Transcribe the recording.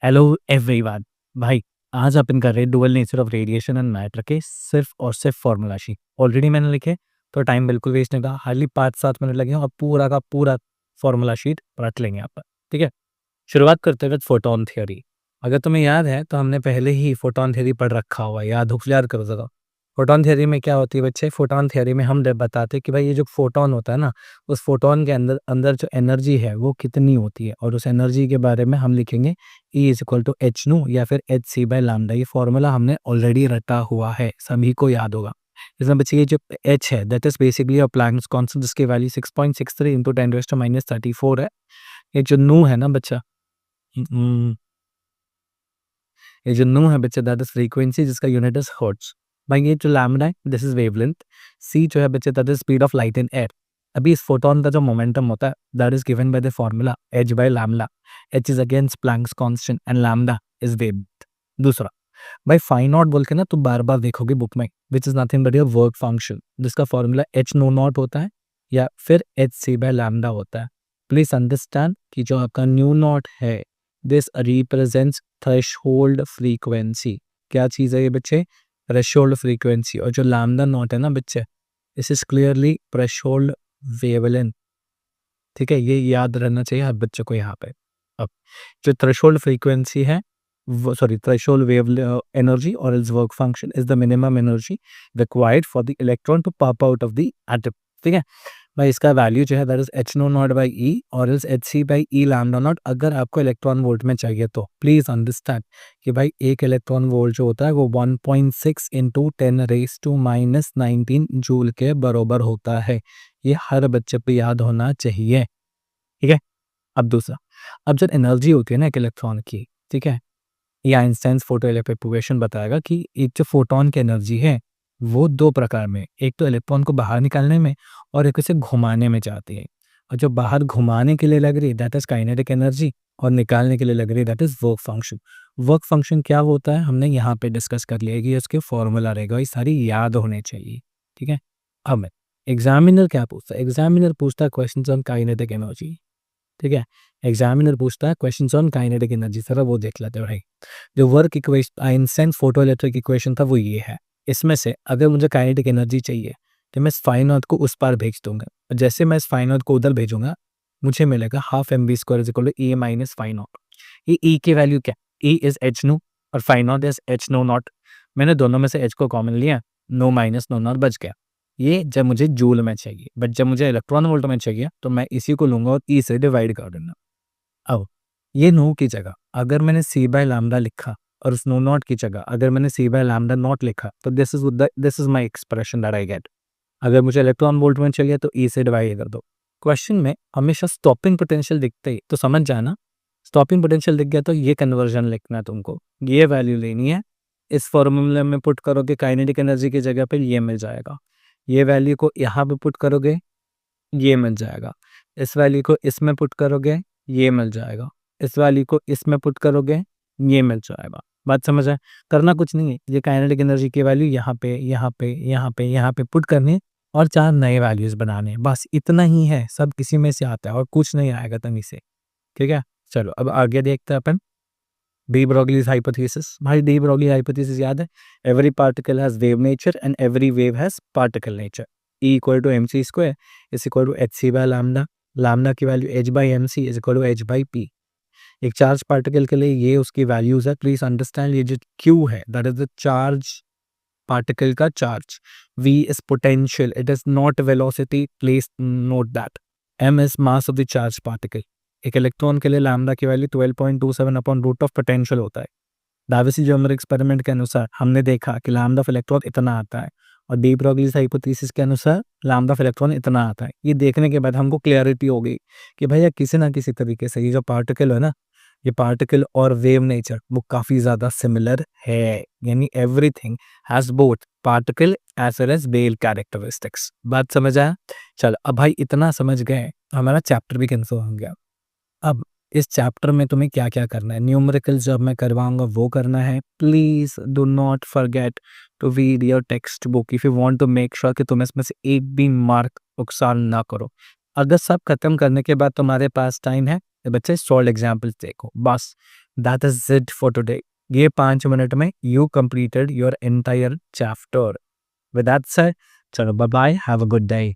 Hello everyone. भाई, आज अपन कर रहे हैं dual nature of radiation and matter के सिर्फ और सिर्फ फॉर्मूला शीट ऑलरेडी मैंने लिखे। तो टाइम बिल्कुल वेस्ट नहीं होगा, हार्डली 5-7 मिनट लगे और पूरा का पूरा फॉर्मूला शीट रट लेंगे आप। ठीक है, शुरुआत करते हुए फोटोन थ्योरी। अगर तुम्हें याद है तो हमने पहले ही फोटोन थ्योरी पढ़ रखा हुआ है, याद करो जरा। फोटोन थ्योरी में क्या होती है बच्चे? फोटोन थ्योरी में हम बताते हैं कि भाई ये जो फोटोन होता है ना, उस फोटोन के अंदर अंदर जो एनर्जी है वो कितनी होती है, और उस एनर्जी के बारे में हम लिखेंगे E is equal to H nu या फिर एच सी बाई लैम्डा। ये फॉर्मूला हमने ऑलरेडी रटा हुआ है, सभी को याद होगा। इसमें बच्चे ये जो एच है that is basically a Planck's constant, जिसकी वैल्यू 6.63 इंटू 10⁻⁻34 है। ये जो नू है ना बच्चा, हम्म, ये जो नू है बच्चे दैट इज फ्रीक्वेंसी, जिसका यूनिट इज हर्ट्ज। भाई ये जो लैम्डा है दिस इज वेवलेंथ। सी जो है बच्चे that is speed of light in air. अभी इस फोटोन का जो मोमेंटम होता है that is given by the formula H by lambda. H is against Planck's constant and lambda is wavelength. दूसरा, भाई फाई नॉट बोल के ना तुम बार बार देखोगे बुक में, which is nothing but your work function, जिसका फॉर्मूला एच नो नॉट होता है या फिर एच सी बाय लैम्डा होता है। प्लीज अंडरस्टैंड कि जो आपका न्यू नॉट है दिस रिप्रेजेंट्स थ्रेशोल्ड फ्रीक्वेंसी। क्या चीज़ है ये बच्चे? Threshold frequency. और जो लैम्डा नॉट है ना बच्चे, this is clearly threshold wavelength. ठीक है, ये याद रहना चाहिए हर बच्चे को यहाँ पे। अब जो थ्रेशोल्ड फ्रीक्वेंसी है, सॉरी थ्रेशोल्ड वेव एनर्जी और its work function is the minimum energy required for the electron to pop out of the atom. ठीक है भाई, इसका वैल्यू जो है that is H nu naught by E और is h C by E lambda naught. अगर आपको electron volt में चाहिए तो प्लीज अंडरस्टैंड कि भाई एक इलेक्ट्रॉन वोल्ट जो होता है वो 1.6 इंटू 10⁻⁻19 जूल के बराबर होता है। ये हर बच्चे को याद होना चाहिए। ठीक है, अब दूसरा, अब जब एनर्जी होती है ना एक इलेक्ट्रॉन की, ठीक है, ये आइंस्टाइन फोटो इक्वेशन बताएगा कि एक जो फोटोन की एनर्जी है वो दो प्रकार में, एक तो इलेक्ट्रॉन को बाहर निकालने में और एक उसे घुमाने में जाती है। और जो बाहर घुमाने के लिए लग रही है दैट इज काइनेटिक एनर्जी, और निकालने के लिए लग रही है that is work function. Work function क्या होता है हमने यहाँ पे डिस्कस कर लिया कि इसके फॉर्मूला रहेगा, ये सारी याद होने चाहिए। ठीक है, अब एग्जामिनर क्या पूछता है? एग्जामिनर पूछता है क्वेश्चन ऑन काइनेटिक एनर्जी। ठीक है, एग्जामिनर पूछता है questions on kinetic energy, sir वो देख लेते हैं भाई। जो work equation Einstein photo electric equation था वो ये है। इसमें से अगर मुझे काइनेटिक एनर्जी चाहिए तो मैं इस फाई नॉट को उस पार भेज दूंगा, और जैसे मैं इस फाई नॉट को उधर भेजूंगा मुझे मिलेगा half M v square is equal to E minus phi naught. ये ई की वैल्यू क्या? ई इज एच नो और phi naught is H nu naught. मैंने दोनों में से एच को कॉमन लिया, नो माइनस नो नॉट बच गया। ये जब मुझे जूल में चाहिए, बट जब मुझे इलेक्ट्रॉन वोल्ट में चाहिए तो मैं इसी को लूंगा और ई से डिवाइड कर दूंगा। अब ये नो की जगह अगर मैंने सी बाय लैम्डा लिखा और उस नो नॉट की जगह अगर मैंने सी बाय लैम्डा नॉट लिखा तो this is my expression that I get. अगर मुझे इलेक्ट्रॉन वोल्ट में चाहिए तो ई से डिवाइड कर दो। क्वेश्चन में हमेशा स्टॉपिंग पोटेंशियल दिखते ही तो समझ जाना, स्टॉपिंग पोटेंशियल दिख गया तो ये कन्वर्जन लिखना है तुमको, ये वैल्यू लेनी है। इस फॉर्मूले में पुट करोगे काइनेटिक एनर्जी की जगह पर ये मिल जाएगा। ये वैल्यू को यहाँ पे पुट करोगे ये मिल जाएगा। इस वैल्यू को इसमें पुट करोगे ये मिल जाएगा। इस वैल्यू को इसमें पुट करोगे ये मिल जाएगा। बात समझ आए? करना कुछ नहीं है, ये काइनेटिक एनर्जी की वैल्यू यहाँ पे यहाँ पे यहाँ पे यहाँ पे पुट करनी है और 4 नए वैल्यूज बनाने हैं, बस इतना ही है। सब किसी में से आता है और कुछ नहीं आएगा तभी से। ठीक है, चलो अब आगे देखते हैं अपन डी ब्रोगलीज हाइपोथेसिस। भाई डी ब्रोगली हाइपोथेसिस याद है? Every particle has wave nature and every wave has particle nature. E equal to m c square is equal to h c by lambda. Lambda की value h by m c is equal to h by p. एक charge particle के लिए ये उसकी values है। Please understand, ये जो Q है that is the charge particle का charge. v is potential, it is not velocity, please note that. m is mass of the charge particle. एक इलेक्ट्रॉन के लिए लैम्डा की value 12.27 upon root of potential होता है। डाविसी Germer experiment के अनुसार हमने देखा कि लैम्डा ऑफ इलेक्ट्रॉन इतना आता है, और डी ब्रोगलीज हाइपोथेसिस के अनुसार लैम्डा ऑफ इलेक्ट्रॉन इतना आता है। ये देखने के बाद हमको क्लैरिटी हो गई कि भैया किसी ना किसी तरीके से ये जो पार्टिकल है ना, ये पार्टिकल और वेव नेचर वो काफी ज्यादा सिमिलर है। यानी everything has both particle as well as wave characteristics. बात समझ आया? चलो अब भाई इतना समझ गए, हमारा चैप्टर भी कंफर्म हो गया। अब इस चैप्टर में तुम्हें क्या क्या करना है, न्यूमेरिकल्स जब मैं करवाऊंगा वो करना है। Please do not forget to read your text book if you want to make sure कि तुम इसमें से एक भी मार्क नुकसान ना करो। अगर सब खत्म करने के बाद तुम्हारे पास टाइम है तो बच्चे सॉल्व एग्जाम्पल्स देखो बस। That is it for today. ये 5 मिनट में you completed your entire chapter. With that said, चलो bye bye, have a good day.